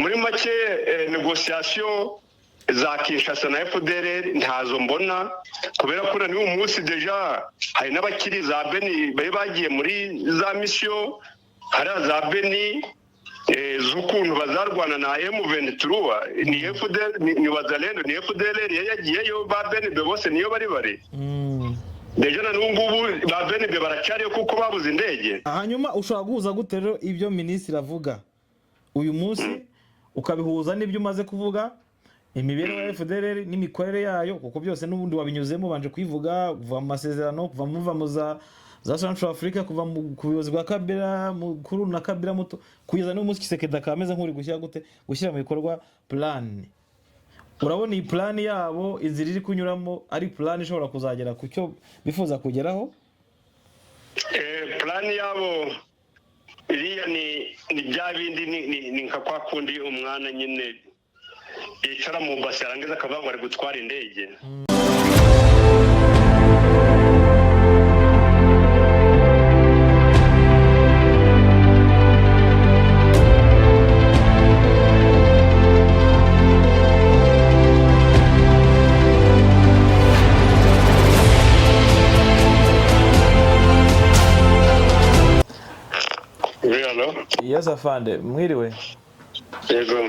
muri make negociation za Kinshasa na FDLR ntazo mbona kubera ko n'uyu munsi deja hari n'abakiri za Beni bari bagiye muri za mission hari za Beni z'ukuntu bazarwana na M23 ni FDL ni wazalendo ni FDLR yagiyeyo ba Beni bose niyo bari deja na n'ubu ba Beni baracyari kuko babuze indege. Hanyuma ushobora guhuza gute rero ibyo minisitiri avuga uyu munsi ukabihuza n'ibyo umaze kuvuga imibereho ya FDLR n'imikorere yayo kuko byose n'ubundi wabinyuzemo banje kwivuga kuva mu masezerano kuva mu za Central Africa kuva mu kuyobozi bwa Kabila mukuru na Kabila muto kugeza no munsi Kisekedi akameze nk'uri gushyira mu bikorwa plan. Urabona iyi plan yabo inzira iri kunyuramo ari plan ishobora kuzagera ku cyo bifuza kugeraho? Plan yabo iriya ni bya bindi ni nka kwa kundi umwana nyine yicara mu basi arangiza akavuga ngo ari gutwara indege. Yes afande mwiriwe. Yego.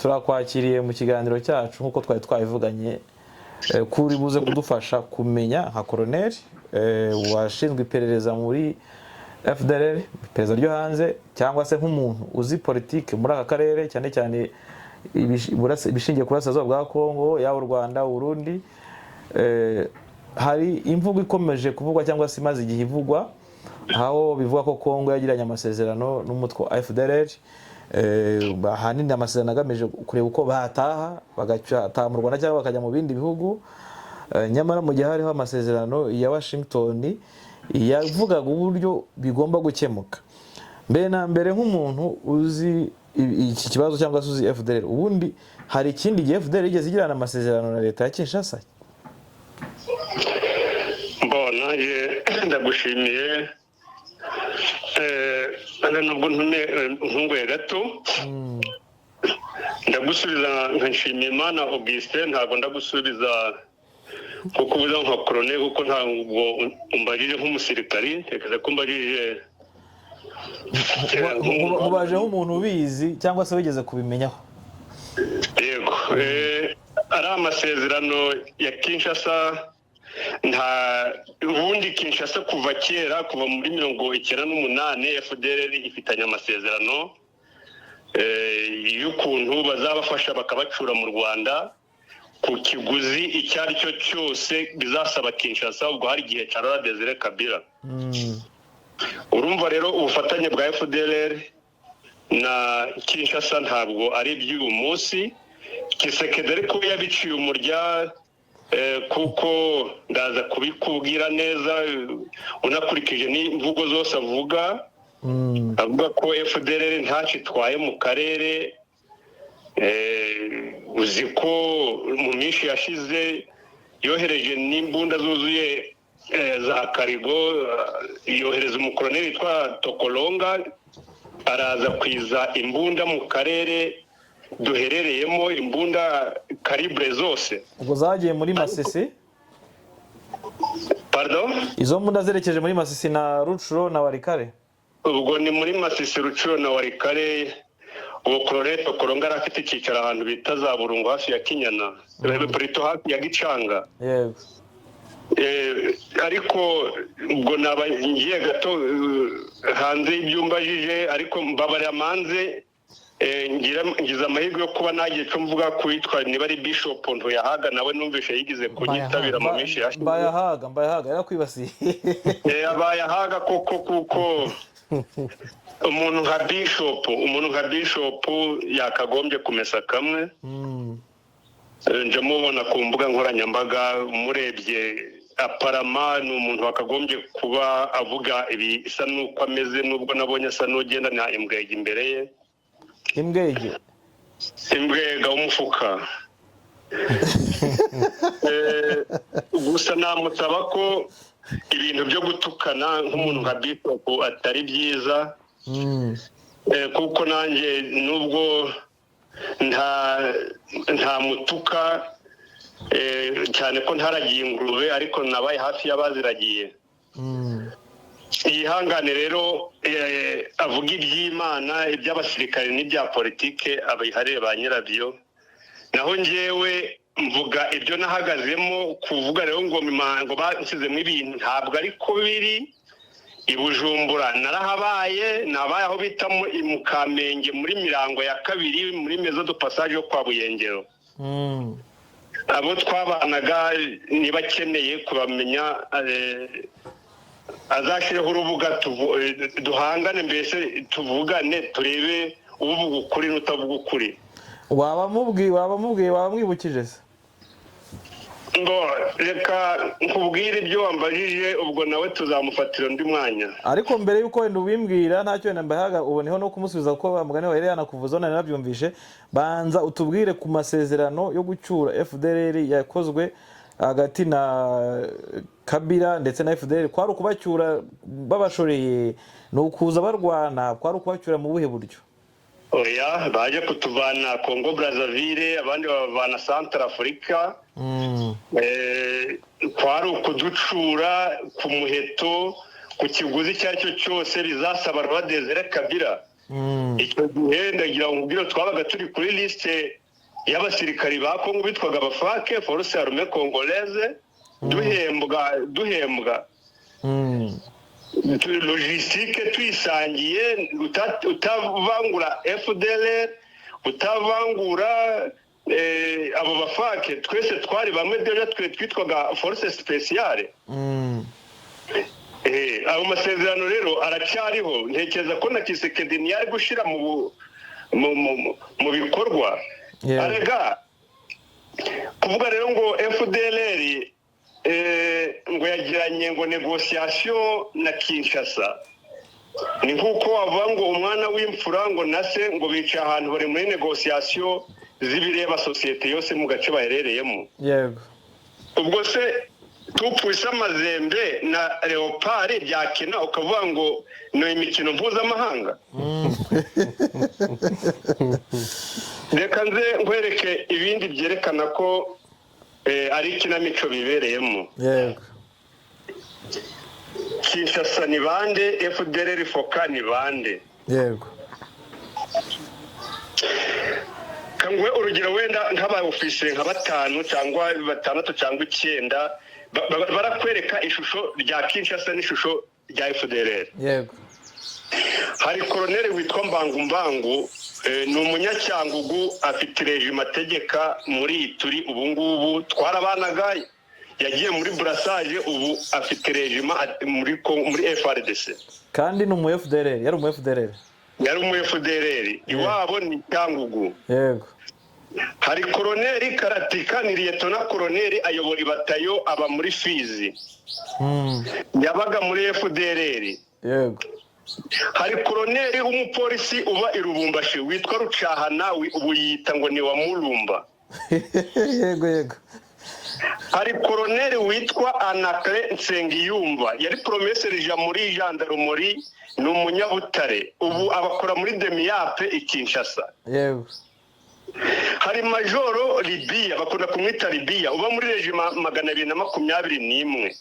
Turakwakiriye mu kiganiro cyacu nkuko twari twabivuganye kuri buze kudufasha kumenya nka colonel washinzwe iperereza muri FDLR iperereza ryo hanze cyangwa se nk'umuntu uzi politike muri aka karere cyane cyane ibishingiye ku burasirazuba bwa Kongo yaba u Rwanda Burundi. Hari imvugo ikomeje kuvugwa cyangwa se imaze igihe ivugwa aho bivuga ko Kongo yagiranye amasezerano n'umutwe wa FDLR ahanini amasezerano agamije kureba uko bataha bagataha mu Rwanda cyangwa bakajya mu bindi bihugu. Nyamara mu gihe hariho amasezerano ya Washington yavugaga uburyo bigomba gukemuka. Mbere na mbere nk'umuntu uzi iki kibazo cyangwa se uzi FDLR ubundi hari ikindi gihe FDLR igeze igirana amasezerano na leta ya Kinshasa? Mbona ndagushimiye nubwo ntunguye gato ndagusubiza nkanshimiye Imana Augustin ntabwo ndagusubiza kuko ubuza nka colonel kuko ntabwo umbajije nk'umusirikari tekeza ko umbajije ubaje nk'umuntu ubizi cyangwa se wigeze kubimenyaho. Yego ari amasezerano ya Kinshasa nta ubundi Kinshasa kuva kera kuva muri 1998 FDLR ifitanye amasezerano y'ukuntu bazabafasha bakabacura mu Rwanda ku kiguzi icyari cyo cyose bizasaba Kinshasa ubwo hari gihe ca Laurent Désiré Kabila. Urumva rero ubufatanye bwa FDLR na Kinshasa ntabwo ari by'uyu munsi. Kisekedi ariko yabiciye umurya kuko ndaza kubikubwira neza unakurikije n'imvugo zose avuga ko FDLR ntacitwaye mu karere. Uzi ko mu minsi yashize yohereje n'imbunda zuzuye za Karigo yohereza umukoloneli witwa Tokolonga araza kwiza imbunda mu karere duherereyemo imbunda kalibre zose. Ubwo zagiye muri Masisi? Pardon? Izo mbunda zerekeje muri Masisi na Rucuro na Warikare? Ubwo ni muri Masisi Rucuro na Warikare. Uwo Colonel Tokolonga arafite icyicaro ahantu bita za Burungu hafi ya Kinyana. Prito hafi ya Gicanga. Yego. Ariko ubwo nabangiye gato hanze ibyumbajije ariko mbabarira manze ngize amahirwe yo kuba nagiye cyo mvuga kwitwa niba ari Bishop Ntuyahaga nawe numvishe yigize kunyitabira mu minsi yashize. Mbayahaga yarakwibasiye. Abayahaga koko kuko umuntu nka Bishop yakagombye kumesa kamwe. Nje mubona ku mbuga nkoranyambaga murebye aparama ni umuntu wakagombye kuba avuga ibi isa nuko ameze nubwo nabonye asa n'ugenda na imbwege imbere ye. Imbwega w'umufuka. Gusa namusaba ko ibintu byo gutukana nk'umuntu nka Bishop atari byiza. kuko nanjye nubwo nta mutuka cyane ko ntaragiye ingurube ariko nabaye hafi y'abaziragiye. Yihangane rero avuga iby'Imana, iby'abasirikare n'ibya politike abiharire ba nyirabyo, naho njyewe mvuga ibyo nahagazemo. Kuvuga rero ngo mimango bashyizemo ibintu ntabwo ariko biri. I Bujumbura narahabaye, nabaye aho bita mu Kamenge muri Mirango ya kabiri muri Maison de Passage yo kwa Buyengero. Abo twabanaga niba akeneye kubamenya azashyireho urubuga duhangane, mbese tuvugane turebe uvuga ukuri n'utavuga ukuri. waba mwibukije se? Ngo reka nkubwire ibyo wambajije, ubwo nawe tuzamufatira undi mwanya. Ariko mbere yuko wenda ubimbwira ntacyo wenda mbahaga uboneho no kumusubiza ko bamugane wa Eliana kuvuza none nabyumvishe. Banza utubwire ku masezerano yo gucyura FDLR yakozwe hagati na Kabila ndetse na FDLR. Kwari ukubacyura babashoreye, no kuza barwana, kwari ukubacyura mu buhe buryo? Oya, baje kutuvana Congo Brazzaville, abandi bavana Central Africa. Kwari ukuducura ku muheto ku kiguzi cyacyo cyose bizasaba Roi Desire Kabila. Icyo gihe ndagira ngo ubwire twabaga turi kuri liste y'abasirikari ba Congo bitwaga abafake, Force Armée Congolaise, duhembwa logistique tuyisangiye, utavangura FDLR, utavangura abo bafake, twese twari bamwe, deja twitwaga Force Spéciale. Abo masezerano rero aracyariho, ntekereza ko na Kisekedi ntiyari gushira mu bikorwa. Arega kuvuga rero ngo FDLR ngo yagiranye ngo negociation na Kinshasa, ni nkuko wavuga ngo umwana w'imfura ngo nase ngo bica ahantu bari muri negociation z'ibireba societe yose mu gace baherereyemo. Yego. Ubwo se tupfuye amazembe na Leopard byakena ukavuga ngo no imikino mpuzamahanga. Reka nze nkwereke ibindi byerekana ko ari ikinamico bibereyemo. Yego. Kinshasa ni bande, FDLR Foka ni bande. Yego. Kangwe urugero wenda nk'aba officier nka 5 cyangwa 6 cyangwa 9 barakwereka ishusho rya Kinshasa n'ishusho rya FDLR. Yego. Hari colonel witwa Mbangu, ni umunyacyangugu, afite regime ategeka muri turi ubu ngubu, twarabanaga, yagiye muri brassage, ubu afite regime muri FRDC. Kandi ni umu FDLR, yari umu FDLR. Yari umu FDLR, iwabo ni Cyangugu. Yego. Hari colonel Karatika, ni lieutenant colonel ayobora batayo aba muri Fizi. Yabaga muri FDLR. Yego. Hari colonel w'umupolisi uba irubumbashi witwa Rucahana, ubu yita ngo ni wa Mulumba. Yego. Hari colonel witwa Anakle Nsengiyumva, yari promesserie muri gendarmerie, ni umunyabutare, ubu abakora muri Demiape i Kinshasa. Yego. Hari majoro Libia, bakunda kumwita Libia, uba muri regime 221.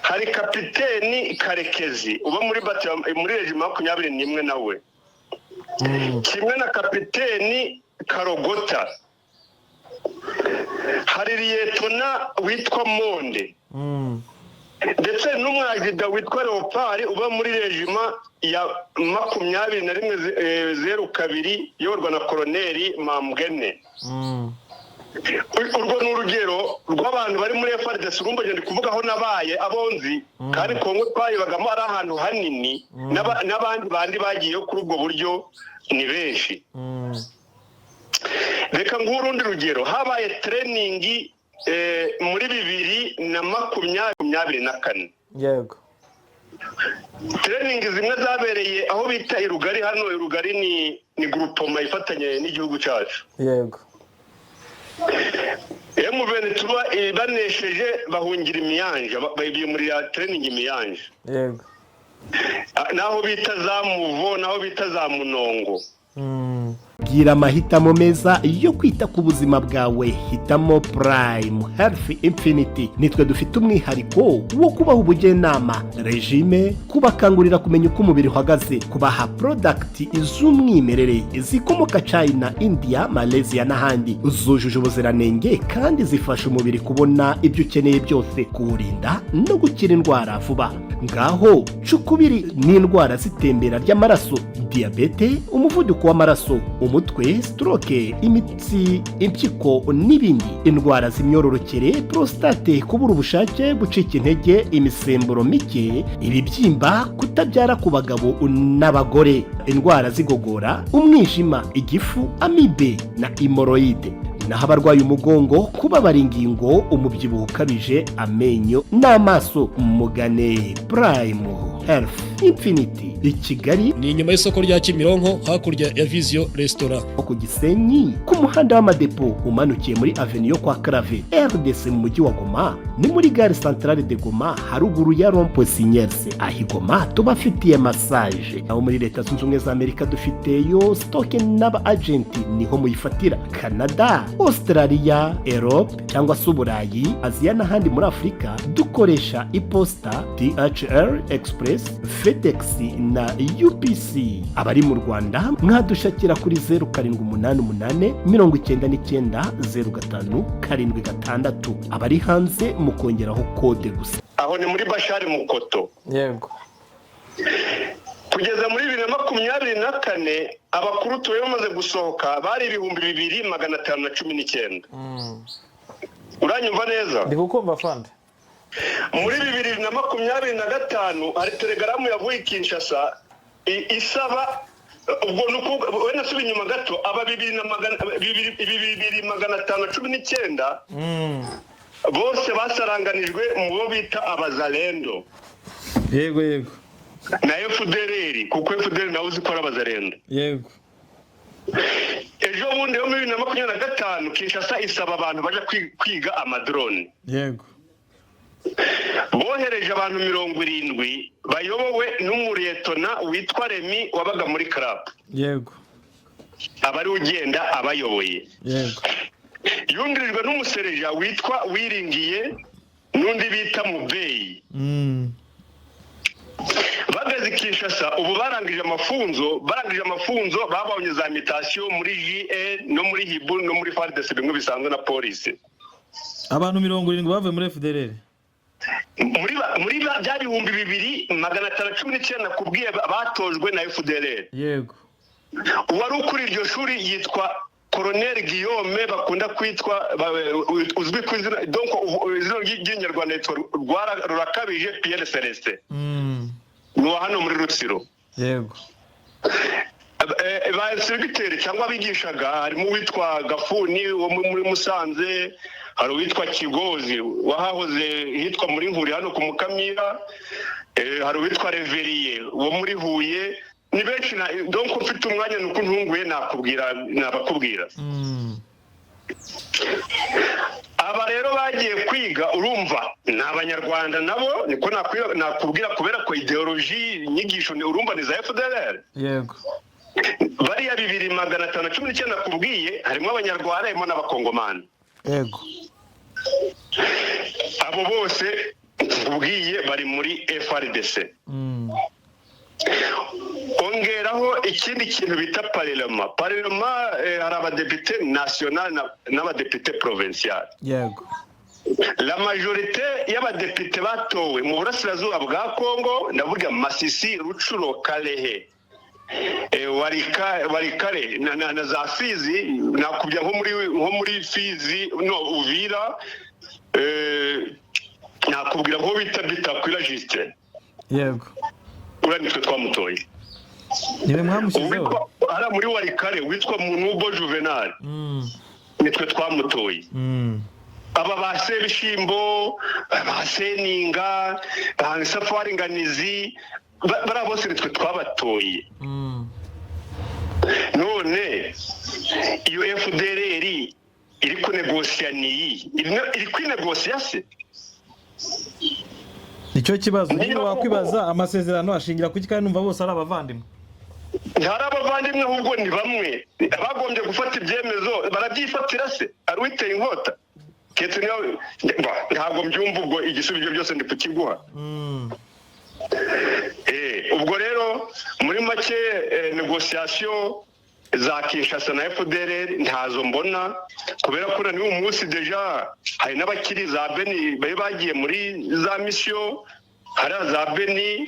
Hari kapiteni Karekezi, uba muri regime 21 nawe. Kimwe na kapiteni Karogota. Hari liyetona witwa Monde. Ndetse n'umwagida witwa Leopard uba muri regime ya 2102 yorwa na koloneli Mambwene. Urwo ni urugero rw'abantu bari muri FRDC, urumva ndi kuvugaho nabaye abonzi, kandi Kongo twayibagamo ari ahantu hanini, n'abandi bandi bagiye kuri ubwo buryo ni benshi. Reka nk'urundi rugero, habaye training muri 2024. Yego. Training zimwe zabereye aho bita Irugari. Hano Irugari ni groupement ifatanye n'igihugu cyacu. Yego. Banesheje bahungira imiyanja, bagiye muri training imiyanja. Yego. naho bita za muvo, naho bita za munongo. gira amahitamo meza yo kwita ku buzima bwawe. Hitamo Prime Health Infinity. Nitwe dufite umwihariko wo kubaha ubujyanama, regime, kubakangurira kumenya uko umubiri uhagaze, kubaha product z'umwimerere zikomoka China, India, Malaysia n'ahandi, zujuje ubuziranenge kandi zifasha umubiri kubona ibyo ukeneye byose, kuwurinda no gukira indwara vuba. Ngaho cukubiri n'indwara zitembera ry'amaraso, diabete, umuvuduko w'amaraso, umutwe, stroke, imitsi, impyiko n'ibindi, indwara z'imyororokere, prostate, kubura ubushake, gucika intege, imisemburo mike, ibibyimba, kutabyara ku bagabo n'abagore, indwara z'igogora, umwijima, igifu, amibe na hemorrhoide, naho abarwaye umugongo, kubabara ingingo, umubyibuho ukabije, amenyo n'amaso. Mugane Prime Health Infinity i Kigali, ni inyuma y'isoko rya Kimironko hakurya ya Vision Restaurant, ku Gisenyi ku muhanda w'amadepo umanukiye muri avenue yo kwa Clave RDC mu mujyi wa Goma, ni muri gare centrale de Goma haruguru ya Rond-Point Signers. Aho Goma tubafitiye massage, aho muri Leta Zunze Ubumwe za Amerika dufiteyo stock n'aba agent, niho muyifatira. Canada, Australia, Europe cyangwa se Uburayi, Aziya n'ahandi muri Afurika dukoresha iposta, DHL Express, FedEx na UPC. Abari mu Rwanda mwadushakira kuri 0788 99 05 76. Abari hanze mukongeraho kode gusa. Aho ni muri Bashari Mukoto. Yego. Kugeza muri 2024 abakuru tuwe bamaze gusohoka bari 2519. Uranyumva neza? Ndi kukumva fande. Muri 2025 hari telegaramu yavuye Kinshasa isaba ubwo nuko wenda subi nyuma gato aba 2519 bose basaranganijwe mu bo bita abazalendo. Yego yego. Na FDLR kuko FDLR nawe uzi ko ari abazalendo. Yego. Ejo bundi yo muri 2025 Kinshasa isaba abantu baje kwiga amadrone. Yego. Bohereje abantu 70 bayobowe n'umuretona witwa Remi wabaga muri club. Yego. Abari ugenda abayoboye. Yego. Yungirijwe n'umusereja witwa Wiringiye n'undi bita Mubeyi. Bageze Kinshasa ubu barangije amafunzo babonye za mutation muri JE no muri Hibu no muri FARDC bimwe bisanzwe na police. Abantu 70 bavuye muri FDLR. Muri byari 2519 kubwiye batojwe na FDLR. Yego. Wari ukuri iryo shuri yitwa Colonel Guillaume bakunda kwitwa uzwi ku izina donc izina ry'inyarwanda rurakabije Pierre Celestin. Ni hano muri Rutsiro. Yego. Ba secretary cyangwa abigishaga harimo witwa Gafuni wo muri Musanze, hari witwa Kigozi wahahoze hitwa muri Nkuri hano ku Mukamira, hari witwa Reveriye wo muri Huye. Ni benshi donc ufite umwanya nuko ntunguye nabakubwira. Aba rero bagiye kwiga urumva n'abanyarwanda nabo niko nakubwira kubera ko ideology inyigisho ni urumva ni za FDLR. Yego. Bariya 2519 kubwiye harimo abanyarwanda harimo n'abakongomani. Yego. Abo bose kubwiye bari muri FRDC. Ongeraho ikindi kintu bita parlement hari abadepite national n'abadepite provincial. Yego. La majorité y'abadepite batowe mu burasirazuba bwa Kongo ndavuga Masisi, Rucuro, Kalehe, Warikare na za Fizi, nakubya nko muri Fizi no Uvira, nakubwira nko bita kwira Justin. Yego. Uranitwe twamutoye. Niwe mwamushyizeho. Ara muri Warikare witwa Munubo Juvenal. Nitwe twamutoye. Aba basebishimbo, baseninga, safari nganizi, bara bose nitwe twabatoye. None iyo FDLR iri kunegosiya iri kwinegosiya se? icyo kibazo nyine wakwibaza amasezerano ashingira kuki kandi numva bose ari abavandimwe ntari abavandimwe ahubwo ni bamwe bagombye gufata ibyemezo barabyifatira se ari witeye inkota ketse ntabwo mbyumva ubwo igisubizo byose ndi kukiguha ubwo rero muri make negociation za Kinshasa na FDLR ntazo mbona kubera ko n'uyu munsi deja hari n'abakiri za Beni bagiye muri za mission hari za Beni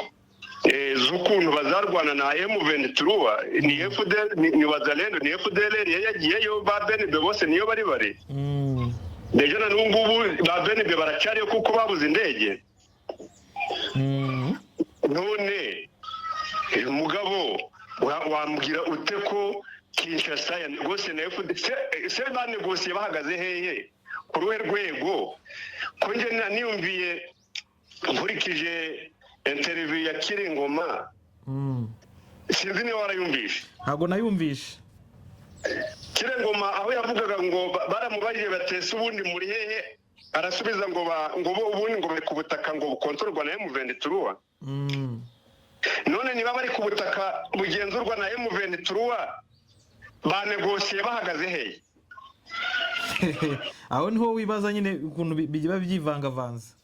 z'ukuntu bazarwana na M23 ni FDL ni Wazalendo ni FDLR yagiyeyo ba Beni bose niyo bari deja na n'ubu ba Beni baracyariyo kuko babuze indege none umugabo wambwira ute ko Kinshasa ya negose na FDL se ba negosiye bahagaze hehe ku ruhe rwego ko nje niyumviye nkurikije interview ya Kiringoma sinzi niba warayumvishe ntabwo nayumvishe Kiringoma aho yavugaga ngo baramubajije batese ubundi muri hehe arasubiza ngo ubundi ngo bari ku butaka ngo bukontorwa na M23 none niba bari ku butaka bugenzurwa na M23 ba negosiye bahagaze hehe aho niho wibaza nyine ukuntu bigiba byivangavanze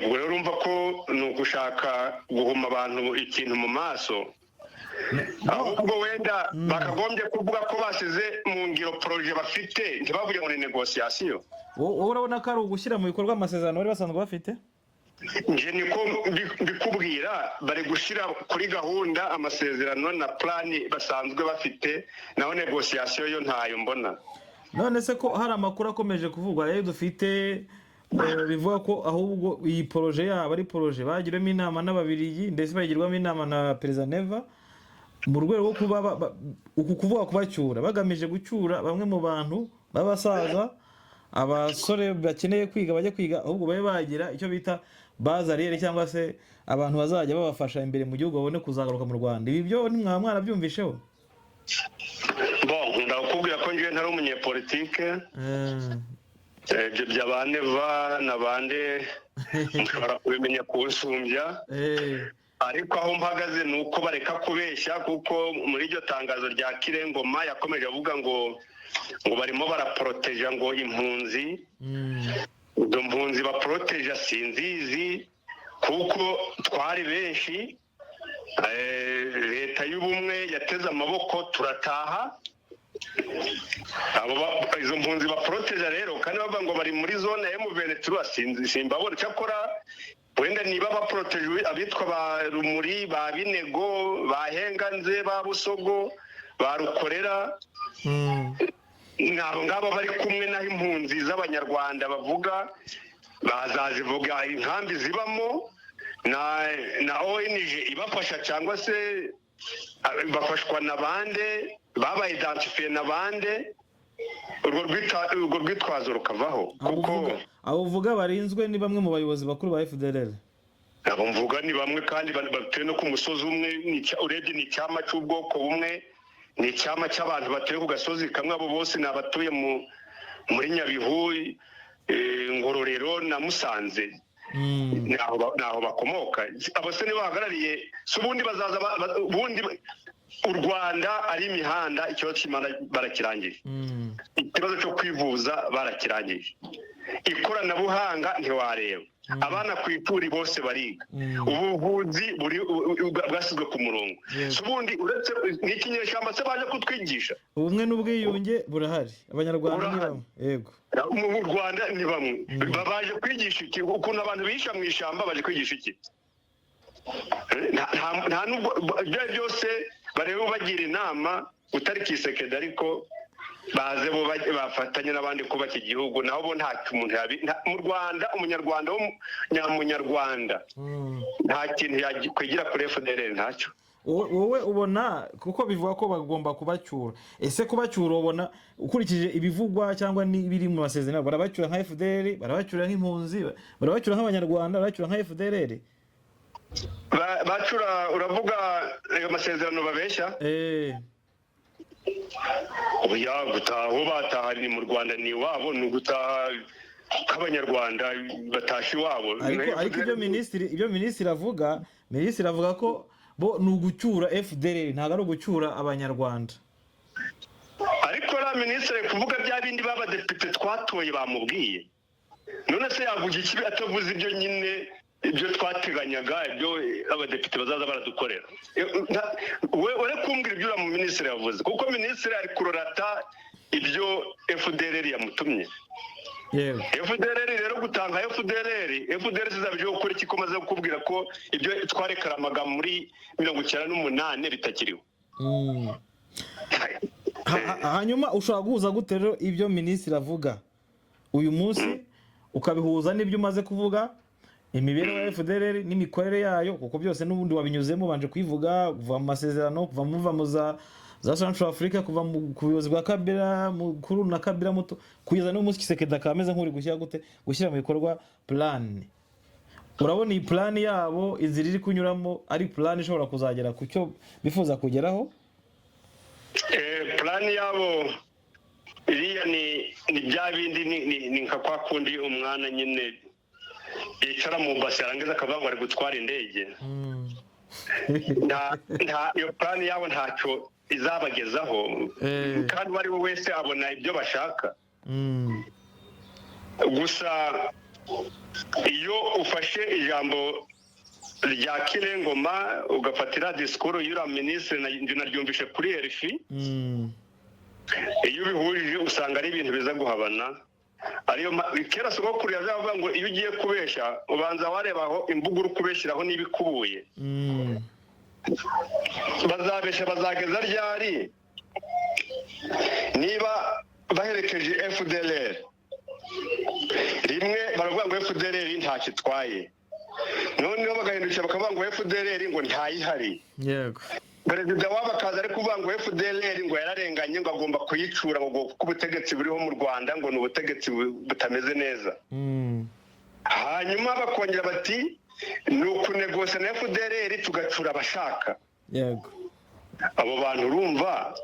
ubwo rero urumva ko ni ugushaka guhuma abantu ikintu mu maso ahubwo wenda bakagombye kuvuga ko basize mu ngiro projet bafite ntibavuge ngo ni negociation wowe urabona ko ari ugushyira mu bikorwa amasezerano bari basanzwe bafite nje niko mbikubwira bari gushira kuri gahunda amasezerano na plani basanzwe bafite naho negociation yo ntayo mbona none se ko hari amakuru akomeje kuvugwa rero dufite bivuga ko ahubwo iyi projet yabo ari projet bagiramo inama n'ababirigi ndetse bagirwamo inama na Perezida Neva mu rwego rwo kuba kuvuga kubacyura bagamije gucyura bamwe mu bantu b'abasaza abasore bakeneye kwiga bajya kwiga ahubwo babe bagira icyo bita bazariyeri cyangwa se abantu bazajya babafasha imbere mu gihugu babone kuzagaruka mu Rwanda ibi byo nimwa mwarabyumvisheho ndakubwira ko ngiye ntari umunyepolitike ibyo by'abaneva n'abande mushobora kubimenya kunsumbya ariko aho mpagaze ni uko bareka kubeshya kuko muri iryo tangazo rya Kirengoma yakomeje avuga ngo barimo baraporoteja ngo impunzi izo mpunzi baporoteja sinzizi kuko twari benshi leta y'ubumwe yateze amaboko turataha izo mpunzi baporoteja rero kandi bavuga ngo bari muri zone ya M23 simbabona cyakora wenda niba baporotejwe abitwa ba Rumuri ba Binego ba Henganze ba Busogo ba Rukorera ngabo bari kumwe naho impunzi z'abanyarwanda bavuga bazazivuga inkambi zibamo na ONG ibafasha cyangwa se bafashwa na bande baba identifiye na bande urwo rwitwazo rukavaho kuko abo uvuga barinzwe ni bamwe mu bayobozi bakuru ba FDLR abo mvuga ni bamwe kandi batuye no ku musozi umwe urebye ni icyama cy'ubwoko bumwe ni icyama cy'abantu batuye ku gasozi kamwe abo bose ni abatuye muri Nyabihu Ngororero na Musanze naho bakomoka abo se bahagarariye si ubundi bazaza ubundi u Rwanda ari imihanda ikibazo cy'imana barakirangije ikibazo cyo kwivuza barakirangije ikoranabuhanga ntiwareba abana ku ituri bose bariga ubuvuzi bwashyizwe ku murongo ubundi uretse n'ikinyeshyamba se baje kutwigisha ubumwe n'ubwiyunge burahari abanyarwanda ni bamwe yego mu Rwanda ni bamwe baje kwigisha iki ukuntu abantu bihisha mu ishyamba baje kwigisha iki nta nubwo byose bareba bagira inama utari Kisekedi ariko baze bo bafatanya n'abandi kubaka igihugu naho bo nta umuntu mu Rwanda umunyarwanda nyamunyarwanda nta kintu yakwigira kuri FDLR ntacyo wowe ubona kuko bivuga ko bagomba kubacyura ese kubacyura ubona ukurikije ibivugwa cyangwa n'ibiri mu masezerano barabacyura nka FDLR barabacyura nk'impunzi barabacyura nk'abanyarwanda barabacyura nka FDLR bacura uravuga ayo masezerano babeshya oya gutaha aho bataha ni mu Rwanda ni iwabo ni ugutaha k'abanyarwanda batashe iwabo. ariko ibyo minisitiri avuga ko bo ni ugucyura FDLR ntabwo ari ugucyura abanyarwanda. Ariko la minisitiri kuvuga bya bindi b'abadepite twatoye bamubwiye, none se yavuga iki atavuze ibyo nyine ibyo twateganyaga ibyo abadepite bazaza baradukorera? we kumbwira ibyo mu minisitiri yavuze, kuko minisitiri ari kurorata ibyo FDLR yamutumye. Yego FDLR rero gutanga FDLR zizabyo gukora iki komaze kukubwira ko ibyo twarekaramaga muri 98 bitakiriho. Hanyuma ushobora guhuza gute rero ibyo minisitiri avuga uyu munsi ukabihuza n'ibyo umaze kuvuga, imibereho ya FDLR n'imikorere yayo, kuko byose n'ubundi wabinyuzemo banje kwivuga kuva mu masezerano, kuva mu za Central Africa, kuva ku buyobozi bwa Kabila mukuru na Kabila muto, kugeza no munsi Kisekedi akameze nk'uri gushyira mu bikorwa plan. Urabona iyi plan yabo inzira iri kunyuramo ari plan ishobora kuzagera ku cyo bifuza kugeraho? Plan yabo iriya ni bya bindi ni nka kwa kundi umwana nyine yicara mu basi arangiza akavuga ari gutwara indege. Iyo plan yabo ntacyo izabagezaho, kandi uwo ari we wese abona ibyo bashaka. Gusa iyo ufashe ijambo rya Kirengoma ugafatira disikuru y'ura minisitiri naryumvishe kuri RFI, iyo ubihurije usanga ari ibintu biza guhabana. Ariyo kera sogokuru yazavuga ngo iyo ugiye kubesha ubanza warebaho imbuga uri kubeshyiraho n'ibikubuye. Bazabesha bazageza ryari niba baherekeje FDLR rimwe baravuga ngo FDLR ntacyo itwaye, noneho bagahindukira bakavuga ngo FDLR ngo ntayihari. Yego perezida wabo akaza ari kuvuga ngo FDLR ngo yararenganye ngo agomba kuyicura ngo kuko ubutegetsi buriho mu Rwanda ngo ni ubutegetsi butameze neza. Hanyuma bakongera bati ni ukunegose na FDLR tugacura abashaka. Yego abo bantu urumva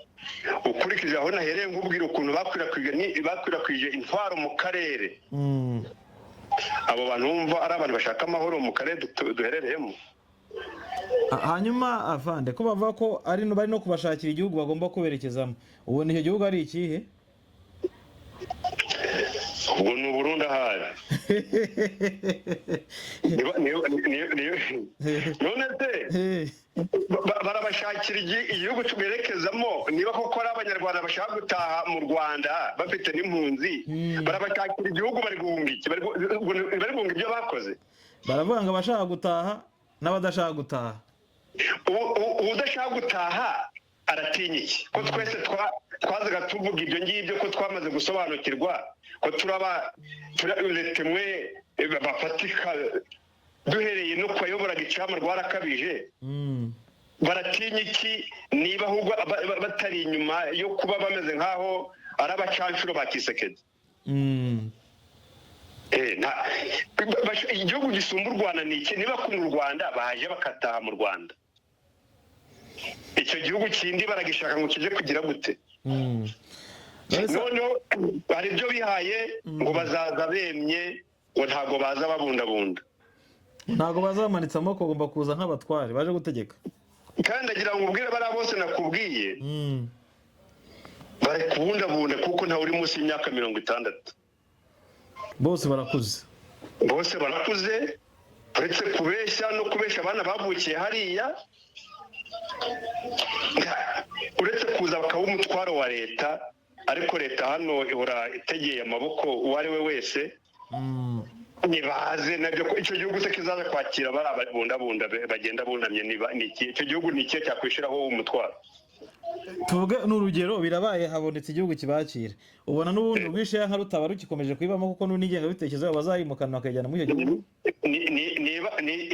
ukurikije aho nahereye nkubwira ukuntu bakwirakwije intwaro mu karere. Abo bantu bumva ari abantu bashaka amahoro mu karere duherereyemo. Hanyuma avande ko bavuga ko ari bari no kubashakira igihugu bagomba kuberekezamo, ubu ni icyo gihugu ari ikihe? Ubu ni Burundi ahari. None se barabashakira igihugu tuberekezamo, niba koko ari abanyarwanda bashaka gutaha mu Rwanda bafite n'impunzi, barabashakira igihugu bari guhunga iki? Bari guhunga ibyo bakoze? Baravuga ngo abashaka gutaha n'abadashaka gutaha. Udashaka gutaha aratinya iki? Ko twese twazaga tuvuga ibyo ngibyo ko twamaze gusobanukirwa ko turatemwe bafatika duhereye no kubayoboraga icama rwarakabije. Baratinya iki niba ahubwo batari inyuma yo kuba bameze nk'aho ari abacancuro ba Kisekedi? Igihugu gisumba u Rwanda ni iki? Niba ku Rwanda baje bakataha mu Rwanda, icyo gihugu kindi baragishaka ngo kije kugira gute? Noneho hari ibyo bihaye ngo bazaza bemye, ngo ntago baza babundabunda, ntago baza bamanitse amaboko, bagomba kuza nk'abatware baje gutegeka. Kandi agira ngo ubwire bari bose nakubwiye bari kubundabunda kuko ntawe uri munsi y'imyaka 60. Bose barakuze uretse kubeshya no kubesha abana bavukiye hariya, uretse kuza bakaba umutwaro wa leta. Ariko leta hano ihora itegeye amaboko uwo ari we wese. Nibaze nabyo ko icyo gihugu se kizaza kwakira bari ababundabunda bagenda bunamye. Icyo gihugu ni ikihe cyakwishiraho umutwaro? Tuvuge n'urugero birabaye habonetse igihugu kibakira, ubona n'ubundi ubwishe nka rutaba rukikomeje kwibamo kuko n'unigenga bitekerezo bazayimukana bakajyana muri icyo gihugu.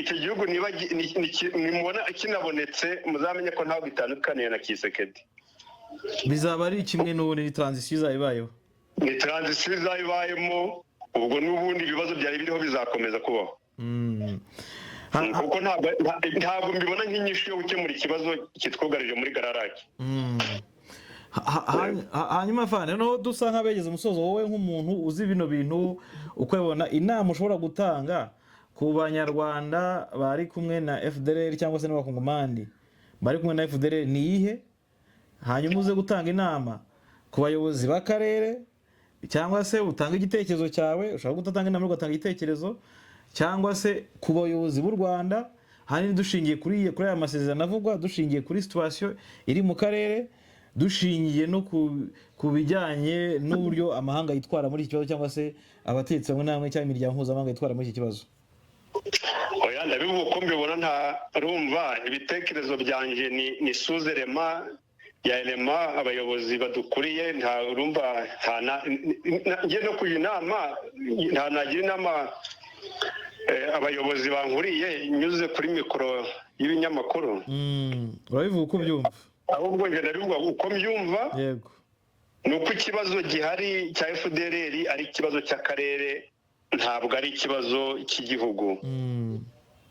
Icyo gihugu niba nimubona kinabonetse muzamenye ko ntaho bitandukaniye na Kisekedi. Bizaba ari kimwe n'ubundi ni transition izayibayeho. Ni transition izayibayemo, ubwo n'ubundi ibibazo byari biriho bizakomeza kubaho. Kuko ntabwo mbibona nk'inyishu yo gukemura ikibazo kitwugarije muri Gararake. hanyuma fane no dusa nk'abegeze umusozo wowe nk'umuntu uzi bino bintu ukwebona inama ushobora gutanga ku banyarwanda bari kumwe na FDLR cyangwa se n'abakongomani bari kumwe na FDLR ni ihe hanyuma uze gutanga inama ku bayobozi b'akarere cyangwa se utanga igitekerezo cyawe ushobora gutanga inama ugatanga igitekerezo cyangwa se ku bayobozi b'u Rwanda hani dushingiye kuri aya masezerano avugwa dushingiye kuri situation iri mu karere dushingiye no ku bijyanye n'uburyo amahanga yitwara muri iki kibazo cyangwa se abatetsi bamwe namwe cyangwa imiryango mpuzamahanga yitwara muri iki kibazo. Oya ndabivuga uko mbibona nta rumva ibitekerezo byanje ni suzerema ya elema abayobozi badukuriye nta rumva ngiye no kuyi inama nta nagira inama abayobozi bankuriye nyuze kuri mikoro y'ibinyamakuru. Urabivuga uko byumva ahubwo ngenda bivuga uko mbyumva yego nuko ikibazo gihari cya FDLR ari ikibazo cy'akarere ntabwo ari ikibazo cy'igihugu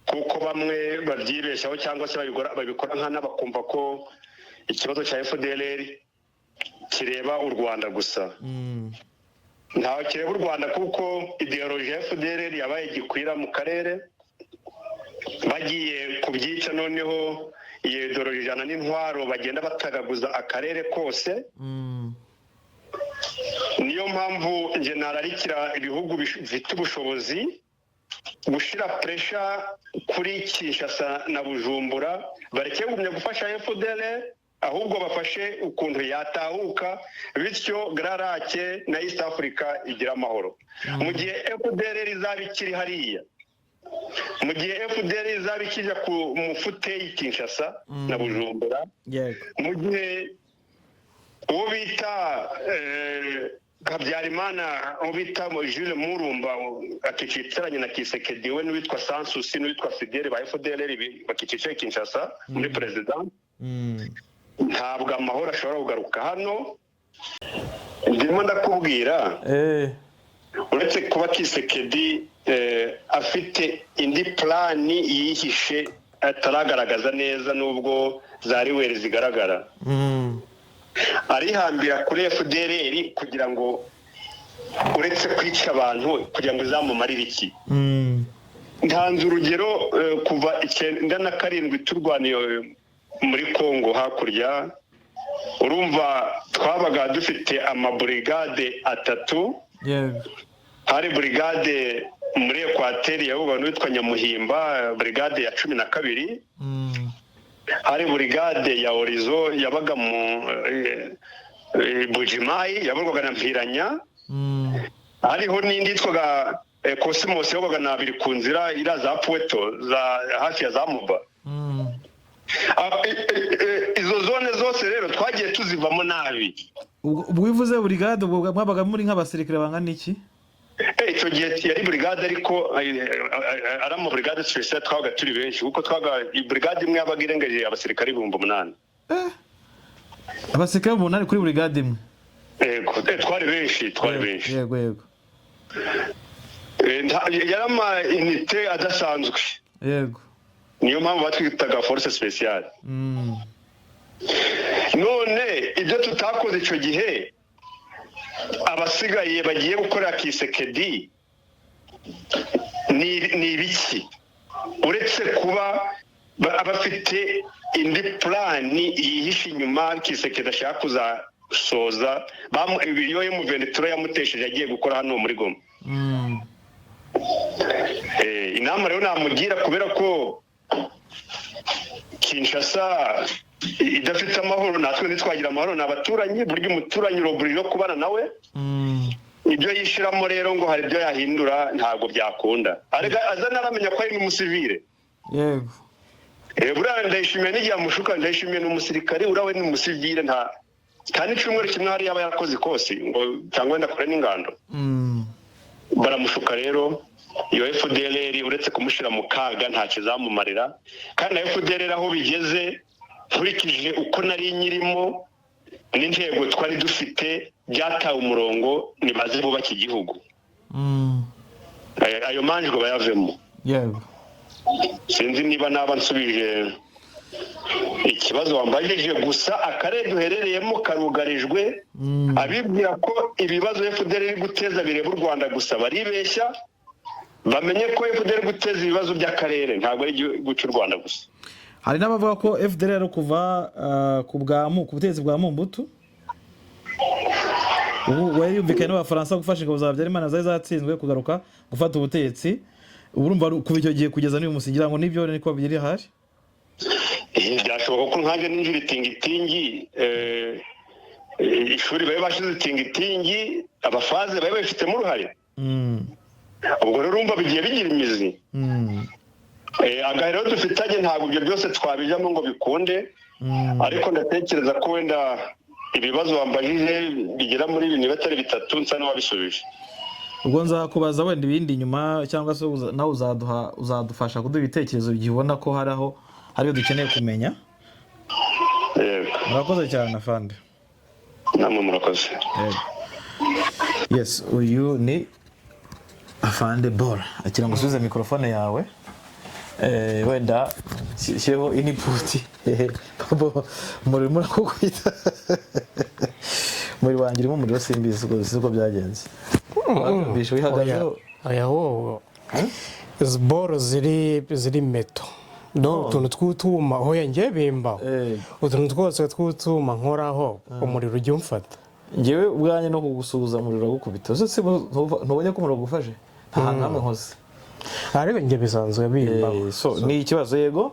kuko bamwe babyibeshaho cyangwa se babikora nkana bakumva ko ikibazo cya FDLR kireba u Rwanda gusa ntaho kireba u Rwanda kuko ideology ya FDLR yabaye gikwira mu karere bagiye kubyica noneho iyo ideology jana n'intwaro bagenda batagaguza akarere kose niyo mpamvu nje nararikira ibihugu bifite ubushobozi gushira pressure kuri Kinshasa na Bujumbura bareke gumya gufasha FDLR ahubwo bafashe ukuntu yatahuka bityo Grarake na East Africa igira amahoro mu gihe FDLR izabikiri hariya mu gihe FDLR izabikija ku mufute Kinshasa na Bujumbura mu gihe uwo bita Habyarimana uwo bita Jules Murumba akicitiranye na Kisekedi we n'uwitwa Sansusi n'uwitwa Fidele ba FDLR bakicicaye Kinshasa muri president ntabwo amahoro ashobora kugaruka hano ndimo ndakubwira uretse kuba Kisekedi afite indi plani yihishe ataragaragaza neza nubwo zari were zigaragara arihambira kuri FDLR kugira ngo uretse kwica abantu kugira ngo zamumarire iki ntanze urugero kuva 1997 turwaniye muri Kongo hakurya urumva twabaga dufite amabrigade atatu hari brigade muri Equateur yavuga n'witwa Nyamuhimba brigade ya 12 hari brigade ya Orizo yabaga mu Bujimayi yavugaga na Mpiranya hariho n'indi yitwaga Cosmos yabaga na biri ku nzira iraza Pweto za hafi ya Zamuba izo zone zose rero twagiye tuzivamo nabi ubwivuze brigade ubwo mwabaga muri nk'abasirikare bangana iki icyo gihe yari brigade ariko ari mu brigade special twabaga turi benshi kuko twaga brigade imwe yabaga irengeje abasirikare 8,000 abasirikare 8 kuri brigade imwe yego twari benshi yego yarama unité adasanzwe yego niyo mpamvu batwitaga force speciale none ibyo tutakoze icyo gihe abasigaye bagiye gukora Kisekedi ni ibiki uretse kuba abafite indi plani yihishe inyuma Kisekedi ashaka kuzasoza iyo mu Venezuela yamutesheje agiye gukora hano muri Goma inama rero namugira kubera ko Kinshasa idafite amahoro natwe ntitwagira amahoro n'abaturanyi buryo umuturanyi roburiro kubana nawe ibyo yishiramo rero ngo hari ibyo yahindura ntago byakunda azana aramenya ko ari umusivile yego buranda ndayishimiye n'igihe amushuka ndayishimiye n'umusirikare urawe n'umusivile nta kandi cyumweru kimwe hari yaba yarakoze kose ngo cyangwa ndakora n'ingando baramushuka rero iyo FDLR uretse kumushira mu kaga nta kizamumarira kandi na FDLR aho bigeze nkurikije uko nari nyirimo n'intego twari dufite byatawe umurongo nibaze bubaka igihugu ayo manjwe bayavemo yego sinzi niba naba nsubije ikibazo wambajije gusa akarere duherereyemo karugarijwe abibwira ko ibibazo FDL iri guteza bireba u Rwanda gusa baribeshya bamenye ko FDL iri guteza ibibazo by'akarere ntabwo ari igihugu cy'u Rwanda gusa. Hari n'abavuga ko FDL ari kuva ku butegetsi bwa Mobutu ubu wari yumvikanye n'Abafaransa gufasha ingabo za Habyarimana zari zatsinzwe kugaruka gufata ubutegetsi urumva kuva icyo gihe kugeza n'uyu munsi ngira ngo nibyo niko biri hari byashoboka ko nkanjye ninjira itingitingi ishuri babe bashize itingitingi abafaze babe bafitemo uruhare ubwo rero urumva bigiye bigira imizi agahero dufitanye ntabwo ibyo byose twabijamo ngo bikunde ariko ndatekereza ko wenda ibibazo wambajije bigera muri bine batari bitatu nsa n'uwabisubije. ubwo nzakubaza wenda ibindi nyuma cyangwa se nawe uzadufasha kuduha ibitekerezo igihe ubona ko hariho ibyo dukeneye kumenya. Murakoze cyane afande. Namwe murakoze. Yes, uyu ni afande Bora akira ngo usubize mikrofone yawe wenda shyeho input muri murakukwita muri wangira mu muri simbizi uko byagenze bisho ihagazeho aya wowe Bora ziri meto no tuntu tw'utuma aho yangiye bimba utuntu twose tw'utuma nkoraho umuriro ujye umfata ngewe ubwanye no kugusuhuza umuriro gukubita se ntubonye ko umuriro gufashe nta hantu hamwe hose ariko nge bisanzwe bimba so ni ikibazo yego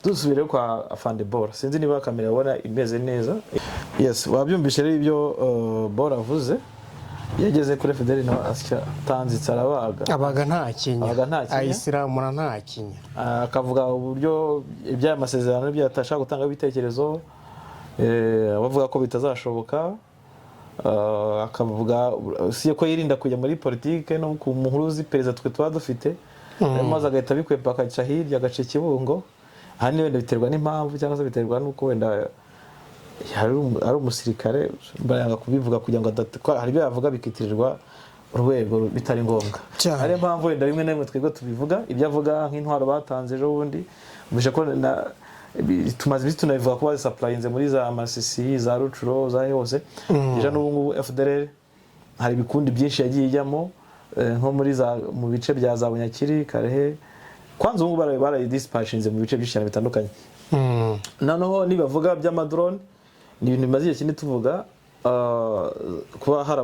dusubire kwa afande Bora sinzi niba kamera yabona imeze neza. Yes wabyumvishe rero ibyo Bora avuze yageze kuri FDL no asya tanzitse abaga nta kinya ayisilamu nta kinya akavuga uburyo ibya masezerano byatashaka gutanga ibitekerezo abavuga ko bitazashoboka akavuga si ko yirinda kujya muri politike no ku muhuruzi perezida twe twa dufite maze agahita bikwepa akaca hirya agace kibungo hani wenda biterwa n'impamvu cyangwa se biterwa nuko wenda ari umusirikare bayanga kubivuga kugira ngo hari ibyo yavuga bikitirirwa urwego bitari ngombwa ari mpamvu wenda rimwe na rimwe twego tubivuga ibyo avuga nk'intwaro batanze ejo bundi bishe ko tumaze ibiti tunabivuga ko bazisapurayinze muri za Masisi za Rucuro za hose ejo n'ubu FDL hari ibikundi byinshi yagiye ijyamo nko muri mu bice bya za Bunyakiri Karehe kwanza ubu barayidisipashinze mu bice byinshi bitandukanye. Noneho nibavuga by'amadrone ni ibintu bimaze igihe kinini tuvuga kuba hari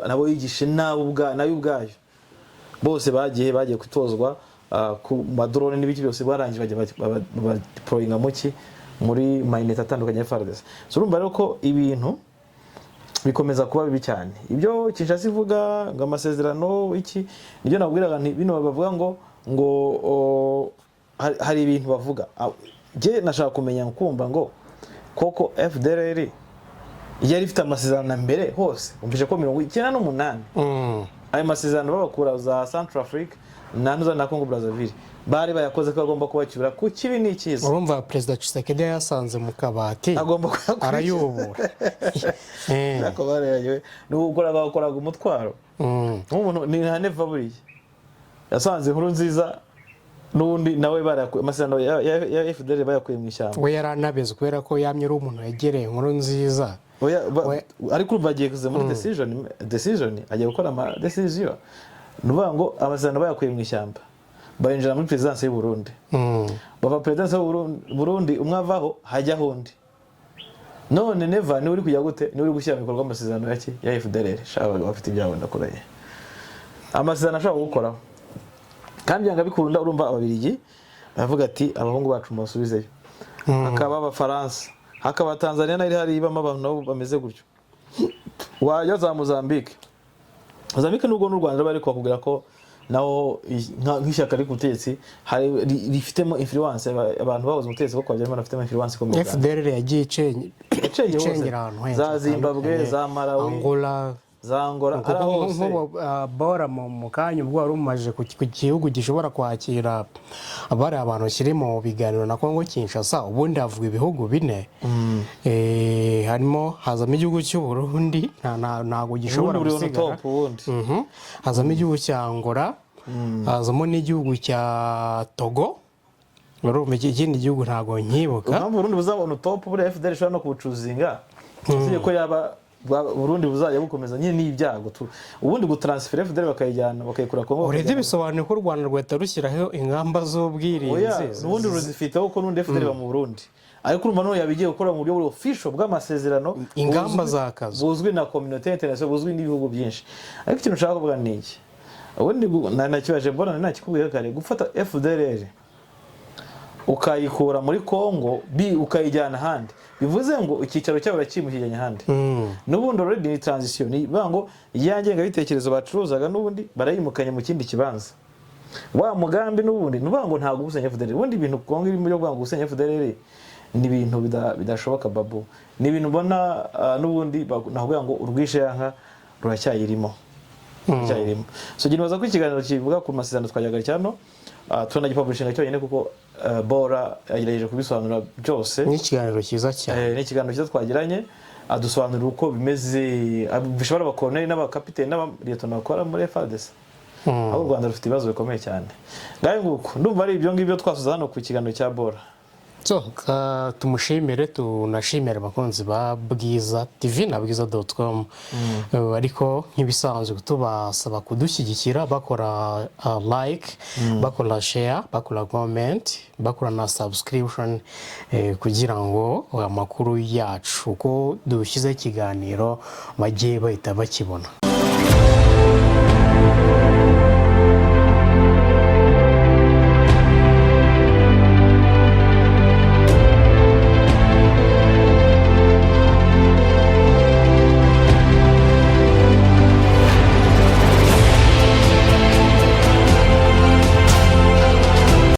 nabo yigishe nayo ubwayo bose bagiye kutozwa ku madrone n'ibiki byose barangije bajya deployinga muri mainete atandukanye ya FARDC. So urumva rero ko ibintu bikomeza kuba bibi cyane ibyo Kinshasa ivuga ngo amasezerano iki nibyo nabwiraga bino bavuga ngo hari ibintu bavuga je nashaka kumenya kumva ngo koko FDL yari ifite amasezerano mbere hose umvise ko 98 ayo masezerano babakura za Central Africa nanuza na Congo Brazzaville bari bayakoze ko agomba kubacyura ku kibi n'ikiza urumva President Tshisekedi yasanze mu kabati agomba arayobora nako bareye n'ugukora umutwaro nk'umuntu ni neva buriye yasanze inkuru nziza nundi nawe barakuye amasezerano ya FDL bayakuye mu ishyamba we yaranabeze kubera ko yamye ari umuntu yegereye inkuru nziza ariko bagiye kuze muri decision agiye gukora ama decision nuvuga ngo amasezerano bayakuye mu ishyamba bayinjira muri presidence y'u Burundi bava presidence y'u Burundi umwavaho hajya hundi none neva ni uri kujya gute ni uri gushyira mu bikorwa amasezerano yake ya FDL shaba bafite ibyawe ndakoraye amasezerano ashaka gukoraho kandi yanga bikunda urumva ababirigi bavuga ati abahungu bacu musubizeyo akaba abafaransa hakaba Tanzania nari hari ibamo abantu nabo bameze gutyo wajya za Mozambique nubwo n'u Rwanda bari kwakubwira ko naho nk'ishyaka ari kutetsi hari rifitemo influence abantu bahoze umutetsi ko kwaje bafitemo influence ikomeye FDL yagiye icengera za Zimbabwe za Malawi Angola arahose Bora mu kanya ubwo wari umaje ku gihugu gishobora kwakira abari abantu kiri mu biganiro na Kongo Kinshasa ubundi havuga ibihugu bine harimo hazamo igihugu cy'u Burundi ntago gishobora gusigara hazamo igihugu cya Angola hazamo n'igihugu cya Togo urumva ikindi gihugu ntago nkibuka impamvu Burundi buzabona top buri FDL ishobora no kubucuzinga tuziye ko yaba Burundi buzajya bukomeza nyine n'ibyago ubundi gutransfer FDL bakayijyana bakayikura Kongo uretse bisobanuye ko u Rwanda rwahita rushyiraho ingamba z'ubwirinzi n'ubundi ruzifiteho ko n'undi FDL ba mu Burundi ariko urumva no yabigiye gukora mu buryo buri official bw'amasezerano ingamba zakazo buzwi na community international buzwi n'ibihugu byinshi ariko ikintu nshaka kuvuga ni iki ubundi nakibaje mbona nakikubwiye kare gufata FDL ukayikura muri Kongo ukayijyana ahandi bivuze ngo icyicaro cyabo rakimukijyanye ahandi n'ubundi already ni transition ni bango yangenga bitekerezo bacuruzaga n'ubundi barayimukanye mu kindi kibanza wa mugambi n'ubundi nubango ntago gusenya FDL ubundi ibintu Kongo irimo byo bwango gusenya FDL ni ibintu bidashoboka babu ni ibintu ubona n'ubundi navuga ngo urwishe yanka ruracyayirimo so ginoza ko ikiganiro kivuga ku masezerano twajyaga cyano tunagipublishinga cyonyine kuko Bora yagerageje kubisobanura byose ni ikiganiro cyiza cyane ni ikiganiro cyiza twagiranye adusobanurira uko bimeze bishobora abakoloneli n'abakapiteni n'abaliyetona bakora muri FARDC aho u Rwanda rufite ibibazo bikomeye cyane ngaye nguko ndumva ari ibyo ngibyo twasuza hano ku kiganiro cya Bora tumushimire tunashimire abakunzi ba Bwiza TV na bwiza.com ariko nk'ibisanzwe tubasaba kudushyigikira bakora like bakora share bakora comment bakora na subscription kugira ngo amakuru yacu uko dushyize ikiganiro bajye bahita bakibona